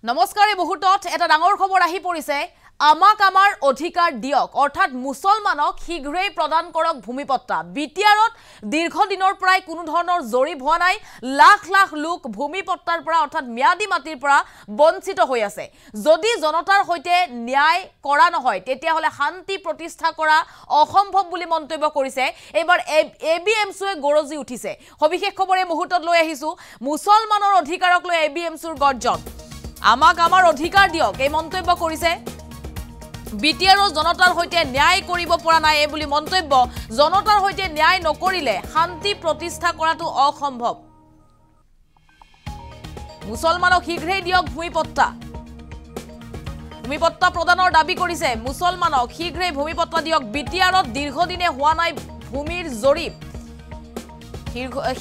নমস্কাৰ এই মুহূৰ্তত এটা ডাঙৰ খবৰ আহি পৰিছে আমাক আমাৰ অধিকাৰ দিয়ক অৰ্থাৎ মুছলমানক শীঘ্ৰেই প্ৰদান কৰক ভূমিপট্টা বিটিআৰত দীৰ্ঘদিনৰ পৰাই কোনো ধৰণৰ জৰিপ হোৱা নাই লাখ লাখ লোক ভূমিপট্টাৰ পৰা অৰ্থাৎ ম্যাদী মাটিৰ পৰা বঞ্চিত হৈ আছে যদি জনতাৰ হৈতে ন্যায় কৰা নহয় তেতিয়া হলে শান্তি প্ৰতিষ্ঠা কৰা অসম্ভৱ বুলি মন্তব্য কৰিছে এবাৰ এবিএমছুৱে গৰজি উঠিছে সবিশেষ খবৰ এই মুহূৰ্তত লৈ আহিছো মুছলমানৰ অধিকাৰক লৈ এবিএমছুৰ গৰ্জন আমাক আমাৰ অধিকাৰ দিয়ক এই মন্তব্য কৰিছে বিটিআৰৰ জনতাৰ হৈতে ন্যায় কৰিব পৰা নাই বুলি মন্তব্য জনতাৰ হৈতে ন্যায় নকৰিলে শান্তি প্ৰতিষ্ঠা কৰাটো অসম্ভৱ মুছলমানক শীঘ্ৰেই দিয়ক ভূমিপট্টা প্ৰদানৰ দাবী কৰিছে মুছলমানক শীঘ্ৰেই ভূমিপট্টা দিয়ক বিটিআৰত দীৰ্ঘদিনে হোৱা নাই ভূমিৰ জৰিপ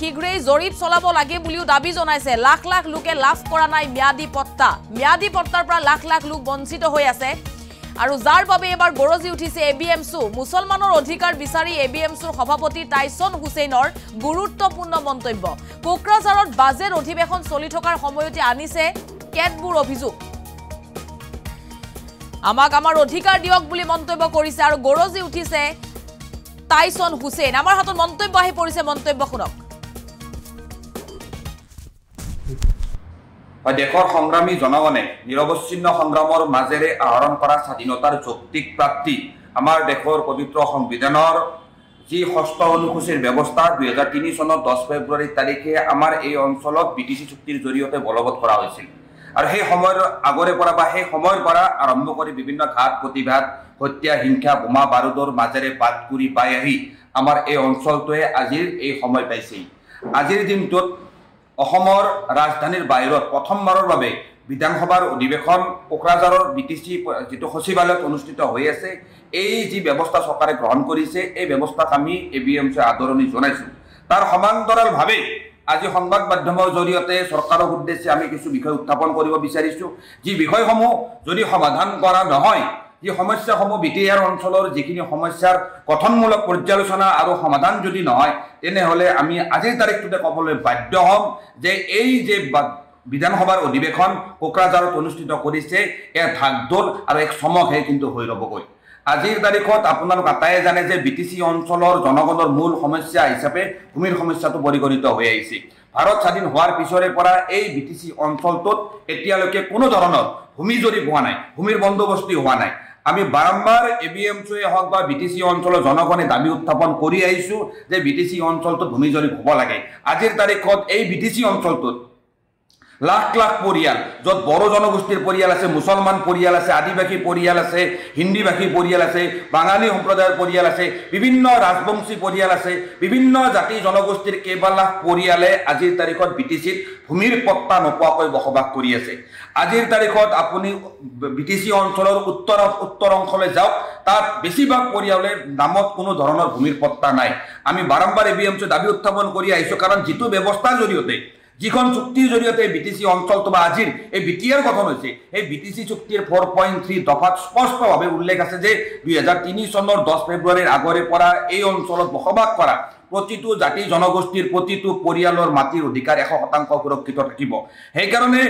শীঘ্ৰেই জৰিপ চলাব লাগে বুলিও দাবী জনাইছে লাখ লাখ লোকে লাভ কৰা নাই ম্যাদী পট্টাৰ পৰা লাখ লাখ লোক বঞ্চিত হৈ আছে আৰু যাৰ বাবে এবাৰ গৰজি উঠিছে এবিএমছু মুছলমানৰ অধিকাৰ বিচাৰি এবিএমছুৰ সভাপতি টাইছন হুছেইনৰ গুৰুত্বপূৰ্ণ মন্তব্য কোকৰাঝাৰত বাজেট অধিৱেশন চলি থকাৰ সময়তে আনিছে কেতবোৰ অভিযোগ আমাক আমাৰ অধিকাৰ দিয়ক বুলি মন্তব্য কৰিছে আৰু গৰজি উঠিছে টাইছন হুছেইন আমাৰ হাতত মন্তব্য আহি পৰিছে মন্তব্য শুনক দেশৰ সংগ্ৰামী জনগণে নিৰৱচ্ছিন্ন সংগ্ৰামৰ মাজেৰে আহৰণ কৰা স্বাধীনতাৰ যৌক্তিক প্ৰাপ্তি আমাৰ দেশৰ পবিত্ৰ সংবিধানৰ যি ষষ্ঠ অনুসূচীৰ ব্যৱস্থা 2003 চনৰ 10 ফেব্ৰুৱাৰী তাৰিখে আমাৰ এই অঞ্চলত বিটিচি চুক্তিৰ জৰিয়তে বলবৎ কৰা হৈছিল আৰু সেই সময়ৰ আগৰে পৰা বা সেই সময়ৰ পৰা আৰম্ভ কৰি বিভিন্ন ঘাত প্ৰতিঘাত হত্যা হিংসা বোমা বাৰুদৰ মাজেৰে বাদ কৰি পাই আহি আমাৰ এই অঞ্চলটোৱে আজিৰ এই সময় পাইছে আজিৰ দিনটোত অসমৰ ৰাজধানীৰ বাহিৰত প্ৰথমবাৰৰ বাবে বিধানসভাৰ অধিৱেশন কোকৰাঝাৰৰ বিটিচি যেটো সচিবালয়ত অনুষ্ঠিত হৈ আছে এই যি ব্যৱস্থা চৰকাৰে গ্ৰহণ কৰিছে এই ব্যৱস্থাক আমি এবিএমছুৱে আদৰণি জনাইছো তাৰ সমান্তৰালভাৱে আজি সংবাদ মাধ্যমৰ জৰিয়তে চৰকাৰৰ উদ্দেশ্যে আমি কিছু বিষয় উত্থাপন কৰিব বিচাৰিছো যি বিষয়সমূহ যদি সমাধান কৰা নহয় যি সমস্যাসমূহ বিটিআৰ অঞ্চলৰ যিখিনি সমস্যাৰ গঠনমূলক পৰ্যালোচনা আৰু সমাধান যদি নহয় তেনেহলে আমি আজিৰ তাৰিখটোতে ক'বলৈ বাধ্য হ'ম যে এই যে বিধানসভাৰ অধিৱেশন কোকৰাঝাৰত অনুষ্ঠিত কৰিছে এক ঢাকঢোল আৰু এক চমকহে কিন্তু হৈ ৰ'বগৈ আজিৰ তাৰিখত আপোনালোক আটায়ে জানে যে বিটিচি অঞ্চলৰ জনগণৰ মূল সমস্যা হিচাপে ভূমিৰ সমস্যাটো পৰিগণিত হৈ আহিছে ভাৰত স্বাধীন হোৱাৰ পিছৰে পৰা এই বিটিচি অঞ্চলটোত এতিয়ালৈকে কোনো ধৰণৰ ভূমি জৰীপ হোৱা নাই ভূমিৰ বন্দোবস্তি হোৱা নাই আমি বাৰম্বাৰ এবিএমছুৱে হওক বা বিটিচি অঞ্চলৰ জনগণে দাবী উত্থাপন কৰি আহিছো যে বিটিচি অঞ্চলটোত ভূমি জৰীপ হ'ব লাগে আজিৰ তাৰিখত এই বিটিচি অঞ্চলটোত লাখ লাখ পৰিয়াল য'ত বড়ো জনগোষ্ঠীৰ পৰিয়াল আছে মুছলমান পৰিয়াল আছে আদিবাসী পৰিয়াল আছে হিন্দীভাষী পৰিয়াল আছে বাঙালী সম্প্ৰদায়ৰ পৰিয়াল আছে বিভিন্ন ৰাজবংশী পৰিয়াল আছে বিভিন্ন জাতি জনগোষ্ঠীৰ কেইবা লাখ পৰিয়ালে আজিৰ তাৰিখত বিটিচিত ভূমিৰ পট্টা নোপোৱাকৈ বসবাস কৰি আছে আজিৰ তাৰিখত আপুনি বিটিচি অঞ্চলৰ উত্তৰ অংশলৈ যাওক তাত বেছিভাগ পৰিয়ালে নামত কোনো ধৰণৰ ভূমিৰ পট্টা নাই আমি বাৰম্বাৰ এবিএমছুৱে দাবী উত্থাপন কৰি আহিছো কাৰণ যিটো ব্যৱস্থাৰ জৰিয়তে যিখন চুক্তিৰ জৰিয়তে বিটিচি অঞ্চলটো বা আজিৰ এই বিটিআৰ গঠন হৈছে এই বিটিচি চুক্তিৰ 4.3 দফাত স্পষ্টভাৱে উল্লেখ আছে যে 2003 চনৰ 10 ফেব্ৰুৱাৰীৰ আগৰে পৰা এই অঞ্চলত বসবাস কৰা প্ৰতিটো জাতি জনগোষ্ঠীৰ প্ৰতিটো পৰিয়ালৰ মাটিৰ অধিকাৰ 100% সুৰক্ষিত থাকিব সেইকাৰণে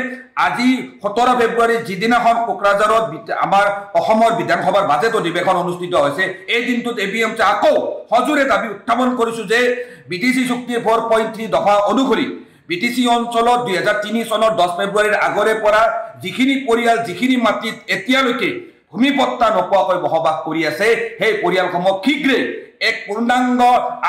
আজি 17 ফেব্ৰুৱাৰী যিদিনাখন কোকৰাঝাৰত আমাৰ অসমৰ বিধানসভাৰ বাজেট অধিৱেশন অনুষ্ঠিত হৈছে এই দিনটোত এবিএমছুৱে আকৌ হজুৰে দাবী উত্থাপন কৰিছো যে বিটিচি চুক্তিৰ 4.3 দফা অনুসৰি বিটিচি অঞ্চলত 2003 চনৰ 10 ফেব্ৰুৱাৰীৰ আগৰে পৰা যিখিনি পৰিয়াল যিখিনি মাটিত এতিয়ালৈকে ভূমিপট্টা নোপোৱাকৈ বসবাস কৰি আছে সেই পৰিয়ালসমূহ শীঘ্ৰেই এক পূৰ্ণাংগ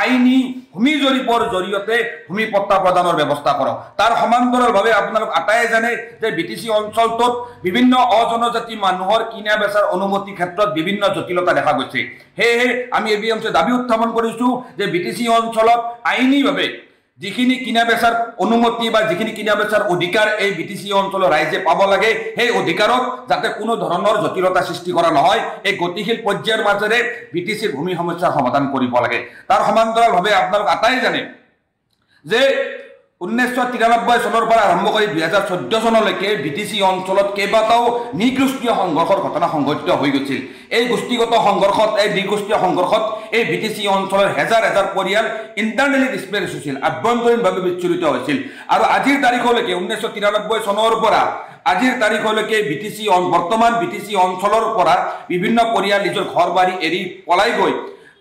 আইনী ভূমি জৰীপৰ জৰিয়তে ভূমিপট্টা প্ৰদানৰ ব্যৱস্থা কৰক তাৰ সমান্তৰালভাৱে আপোনালোক আটায়ে জানে যে বিটিচি অঞ্চলটোত বিভিন্ন অজনজাতি মানুহৰ কিনা বেচাৰ অনুমতি ক্ষেত্ৰত বিভিন্ন জটিলতা দেখা গৈছে সেয়েহে আমি এবিএমছুৱে দাবী উত্থাপন কৰিছো যে বিটিচি অঞ্চলত আইনীভাৱে যিখিনি কিনা বেচাৰ অনুমতি বা যিখিনি কিনা বেচাৰ অধিকাৰ এই বিটিচি অঞ্চলৰ ৰাইজে পাব লাগে সেই অধিকাৰত যাতে কোনো ধৰণৰ জটিলতা সৃষ্টি কৰা নহয় এই গতিশীল পৰ্যায়ৰ মাজেৰে বিটিচিৰ ভূমি সমস্যাৰ সমাধান কৰিব লাগে তাৰ সমান্তৰালভাৱে আপোনালোক আটায়ে জানে যে 1993 চনৰ পৰা আৰম্ভ কৰি 2014 চনলৈকে বিটিচি অঞ্চলত কেইবাটাও নিগোষ্ঠীয় সংঘৰ্ষৰ ঘটনা সংঘটিত হৈ গৈছিল এই গোষ্ঠীগত সংঘৰ্ষত এই নিগোষ্ঠীয় সংঘৰ্ষত এই বিটিচি অঞ্চলৰ হাজাৰ হাজাৰ পৰিয়াল ইন্টাৰনেলি ডিসপ্লেস হৈছিল আভ্যন্তৰীণভাৱে বিচ্ছিন্ন হৈছিল আৰু আজিৰ তাৰিখলৈকে 1993 চনৰ পৰা আজিৰ তাৰিখলৈকে বিটিচি বৰ্তমান বিটিচি অঞ্চলৰ পৰা বিভিন্ন পৰিয়াল নিজৰ ঘৰ বাৰী এৰি পলাই গৈ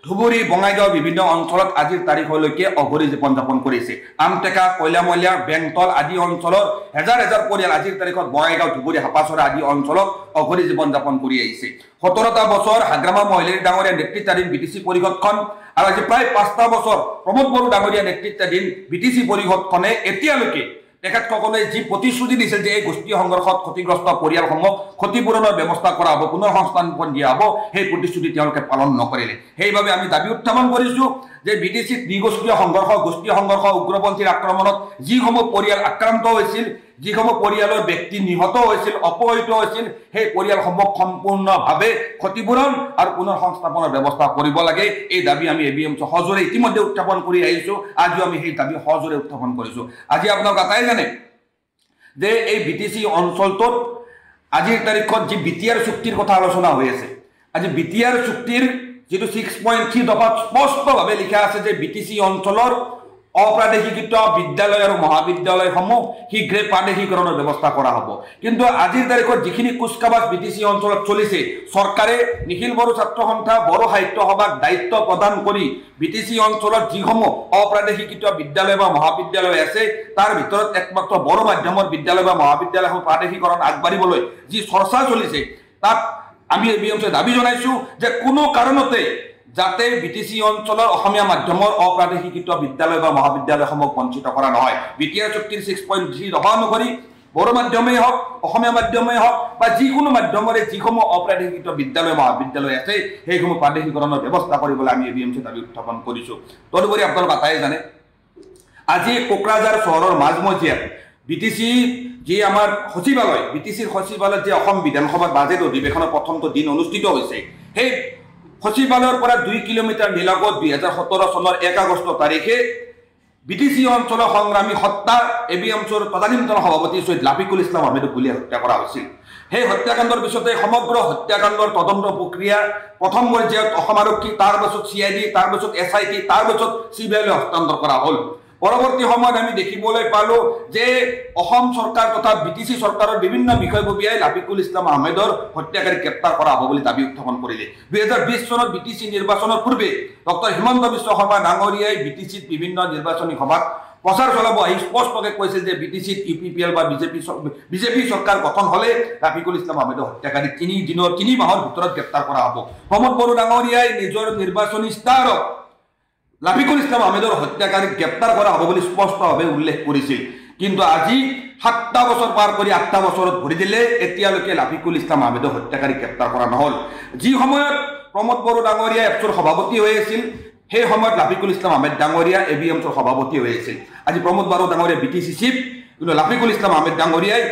ধুবুৰী বঙাইগাঁও বিভিন্ন অঞ্চলত আজিৰ তাৰিখলৈকে অঘৰী জীৱন যাপন কৰিছে আমটেকা কয়লামলীয়া বেংতল আদি অঞ্চলৰ হাজাৰ হাজাৰ পৰিয়াল আজিৰ তাৰিখত বঙাইগাঁও ধুবুৰী হাপাচৰা আদি অঞ্চলত অঘৰী জীৱন যাপন কৰি আহিছে 17টা বছৰ হাগ্ৰামা মহিলাৰী ডাঙৰীয়া নেতৃত্বাধীন বিটিচি পৰিষদখন আৰু আজি প্ৰায় 5টা বছৰ প্ৰমোদ বড়ো ডাঙৰীয়া নেতৃত্বাধীন বিটিচি পৰিষদখনে এতিয়ালৈকে তেখেতসকলে যি প্ৰতিশ্ৰুতি দিছিল যে এই গোষ্ঠী সংঘৰ্ষত ক্ষতিগ্ৰস্ত পৰিয়ালসমূহ ক্ষতিপূৰণৰ ব্যৱস্থা কৰা হ'ব পুনৰ সংস্থাপন দিয়া হ'ব সেই প্ৰতিশ্ৰুতি তেওঁলোকে পালন নকৰিলে সেইবাবে আমি দাবী উত্থাপন কৰিছোঁ যে বিটিচিত দ্বিগোষ্ঠীয় সংঘৰ্ষ উগ্ৰপন্থীৰ আক্ৰমণত যিসমূহ পৰিয়াল আক্ৰান্ত হৈছিল যিসমূহ পৰিয়ালৰ ব্যক্তি নিহত হৈছিল অপহৃত হৈছিল সেই পৰিয়ালসমূহ সম্পূৰ্ণভাৱে ক্ষতিপূৰণ আৰু পুনৰ সংস্থাপনৰ ব্যৱস্থা কৰিব লাগে এই দাবী আমি এবিএমচি সজোৰে ইতিমধ্যে উত্থাপন কৰি আহিছোঁ আজিও আমি সেই দাবী সজোৰে উত্থাপন কৰিছোঁ আজি আপোনালোক আটাই জানে যে এই বিটিচি অঞ্চলটোত আজিৰ তাৰিখত যি বিটিআৰ চুক্তিৰ কথা আলোচনা হৈ আছে আজি বিটিআৰ চুক্তিৰ যেটো 6.3 দফাত স্পষ্টভাৱে লিখা আছে যে বিটিচি অঞ্চলৰ অপ্ৰাদেশিকৃত বিদ্যালয় আৰু মহাবিদ্যালয়সমূহ শীঘ্ৰে প্ৰাদেশিকৰণৰ ব্যৱস্থা কৰা হ'ব কিন্তু আজিৰ তাৰিখত যিখিনি কুচকাৱাজ বিটিচি অঞ্চলত চলিছে চৰকাৰে নিখিল বড়ো ছাত্ৰ সন্থা বড়ো সাহিত্য সভাক দায়িত্ব প্ৰদান কৰি বিটিচি অঞ্চলত যিসমূহ অপ্ৰাদেশিকৃত বিদ্যালয় বা মহাবিদ্যালয় আছে তাৰ ভিতৰত একমাত্ৰ বড়ো মাধ্যমৰ বিদ্যালয় বা মহাবিদ্যালয়সমূহ প্ৰাদেশিকৰণ আগবাঢ়িবলৈ যি চৰ্চা চলিছে তাত আমি এবিএমচি দাবী জনাইছোঁ যে কোনো কাৰণতে যাতে বিটিচি অঞ্চলৰ অসমীয়া মাধ্যমৰ অপ্ৰাদেশিকৃত বিদ্যালয় বা মহাবিদ্যালয়সমূহ বঞ্চিত কৰা নহয় বিটিআৰ চুক্তিৰ 6.3 দফা অনুসৰি বড়ো মাধ্যমেই হওক অসমীয়া মাধ্যমেই হওক বা যিকোনো মাধ্যমৰে যিসমূহ অপ্ৰাদেশিকৃত বিদ্যালয় মহাবিদ্যালয় আছে সেইসমূহ প্ৰাদেশিকৰণৰ ব্যৱস্থা কৰিবলৈ আমি এবিএমচি দাবী উত্থাপন কৰিছোঁ তদুপৰি আপোনালোক আটাই জানে আজি কোকৰাঝাৰ চহৰৰ মাজমজিয়াত বিটিচি যি আমাৰ সচিবালয় বিটিচিৰ সচিবালয়ত যে অসম বিধানসভাৰ বাজেট অধিৱেশনৰ প্ৰথমটো দিন অনুষ্ঠিত হৈছে সেই সচিবালয়ৰ পৰা 2 কিলোমিটাৰ নিলগত 2017 চনৰ 1 আগষ্ট তাৰিখে বিটিচি অঞ্চলৰ সংগ্ৰামী হত্যা এবিএমচিৰ তদানীন্তন সভাপতি সৈয়দ লাফিকুল ইছলাম আহমেদক গুলীয়াই হত্যা কৰা হৈছিল সেই হত্যাকাণ্ডৰ পিছতে সমগ্ৰ হত্যাকাণ্ডৰ তদন্ত প্ৰক্ৰিয়া প্ৰথম পৰ্যায়ত অসম আৰক্ষী তাৰ পিছত সিআইডি তাৰ পিছত এছআইটি তাৰ পিছত সিবিআইলৈ হস্তান্তৰ কৰা হ'ল পৰৱৰ্তী সময়ত আমি দেখিবলৈ পালো যে অসম চৰকাৰ তথা বিটিচি চৰকাৰৰ বিভিন্ন বিষয়ববীয়াই লাফিকুল ইছলাম আহমেদৰ হত্যাকাৰী গ্ৰেপ্তাৰ কৰা হ'ব বুলি দাবী উত্থাপন কৰিলে 2020 চনত বিটিচি নিৰ্বাচনৰ পূৰ্বে ডক্টৰ হিমন্ত বিশ্ব শৰ্মা ডাঙৰীয়াই বিটিচিত বিভিন্ন নিৰ্বাচনী সভাত প্ৰচাৰ চলাব আহি স্পষ্টকৈ কৈছিল যে বিটিচিত ইউপিপিএল বা বিজেপি চৰকাৰ গঠন হ'লে লাফিকুল ইছলাম আহমেদৰ হত্যাকাৰী 3 মাহৰ ভিতৰত গ্ৰেপ্তাৰ কৰা হ'ব প্ৰমোদ বড়ো ডাঙৰীয়াই নিজৰ নিৰ্বাচনী ষ্টাৰত লাফিকুল ইছলাম আহমেদৰ হত্যাকাৰীক গ্ৰেপ্তাৰ কৰা হ'ব বুলি স্পষ্টভাৱে উল্লেখ কৰিছিল কিন্তু আজি 7টা বছৰ পাৰ কৰি 8টা বছৰত ভৰি দিলে এতিয়ালৈকে লাফিকুল ইছলাম আহমেদৰ হত্যাকাৰীক গ্ৰেপ্তাৰ কৰা নহ'ল যি সময়ত প্ৰমোদ বড়ো ডাঙৰীয়া এপছৰ সভাপতি হৈ আছিল সেই সময়ত লাফিকুল ইছলাম আহমেদ ডাঙৰীয়া এবিএমছৰ সভাপতি হৈ আছিল আজি প্ৰমোদ বড়ো ডাঙৰীয়া বিটিচি চিফ কিন্তু লাফিকুল ইছলাম আহমেদ ডাঙৰীয়াই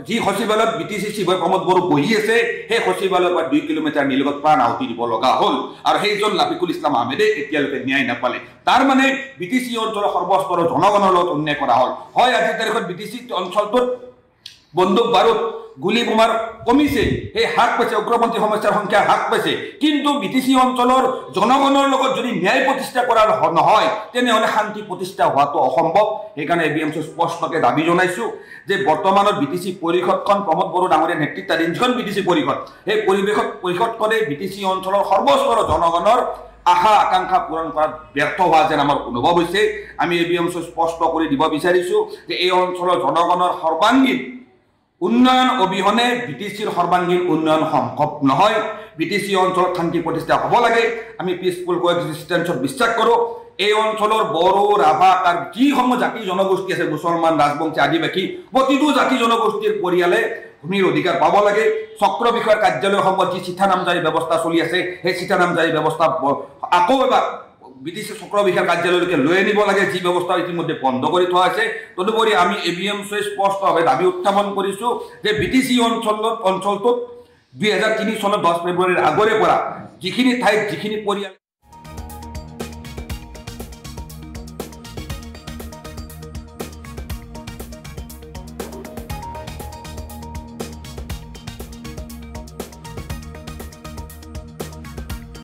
যি সচিবালয়ত বিটিচি চিফ হৈ প্ৰমোদ বড়ো বহি আছে সেই সচিবালয়ৰ পৰা 2 কিলোমিটাৰ নিলগত প্ৰাণ আহুতি দিব লগা হ'ল আৰু সেইজন লাফিকুল ইছলাম আহমেদে এতিয়ালৈকে ন্যায় নাপালে তাৰ মানে বিটিচি অঞ্চলৰ সৰ্বস্তৰৰ জনগণৰ লগত অন্যায় কৰা হ'ল হয় আজিৰ তাৰিখত বিটিচি অঞ্চলটোত বন্দুক বাৰুদ গুলি বোমাৰ কমিছে সেই হ্ৰাস পাইছে উগ্ৰপন্থী সমস্যাৰ সংখ্যা হ্ৰাস পাইছে কিন্তু বিটিচি অঞ্চলৰ জনগণৰ লগত যদি ন্যায় প্ৰতিষ্ঠা কৰা নহয় তেনেহ'লে শান্তি প্ৰতিষ্ঠা হোৱাটো অসম্ভৱ সেইকাৰণে এবিএমচি স্পষ্টকৈ দাবী জনাইছোঁ যে বৰ্তমানৰ বিটিচি পৰিষদখন প্ৰমোদ বড়ো ডাঙৰীয়া নেতৃত্বাধীন যিখন বিটিচি পৰিষদ সেই পৰিষদখনে বিটিচি অঞ্চলৰ সৰ্বস্তৰৰ জনগণৰ আশা আকাংক্ষা পূৰণ কৰাত ব্যৰ্থ হোৱা যেন আমাৰ অনুভৱ হৈছে আমি এবিএমচি স্পষ্ট কৰি দিব বিচাৰিছোঁ যে এই অঞ্চলৰ জনগণৰ সৰ্বাংগীন উন্নয়ন অবিহনে বিটিচিৰ সৰ্বাংগীন উন্নয়ন সম্ভৱ নহয় বিটিচি অঞ্চলত শান্তি প্ৰতিষ্ঠা হ'ব লাগে আমি পিচফুল কোএক্সিষ্টেন্সত বিশ্বাস কৰোঁ এই অঞ্চলৰ বড়ো ৰাভা তাৰ যিসমূহ জাতি জনগোষ্ঠী আছে মুছলমান ৰাজবংশী আদিবাসী প্ৰতিটো জাতি জনগোষ্ঠীৰ পৰিয়ালে ভূমিৰ অধিকাৰ পাব লাগে চক্ৰ বিষয়ৰ কাৰ্যালয়সমূহত যি চিঠা নামজাৰি ব্যৱস্থা চলি আছে সেই চিঠা নামজাৰি ব্যৱস্থা আকৌ এবাৰ বিটিচি চক্ৰ বিষয়ৰ কাৰ্যালয়লৈকে লৈ আনিব লাগে যি ব্যৱস্থা ইতিমধ্যে বন্ধ কৰি থোৱা আছে তদুপৰি আমি এবিএমচিয়ে স্পষ্টভাৱে দাবী উত্থাপন কৰিছোঁ যে বিটিচি অঞ্চলটোত 2003 চনৰ 10 ফেব্ৰুৱাৰীৰ আগৰে পৰা যিখিনি ঠাইত যিখিনি পৰিয়াল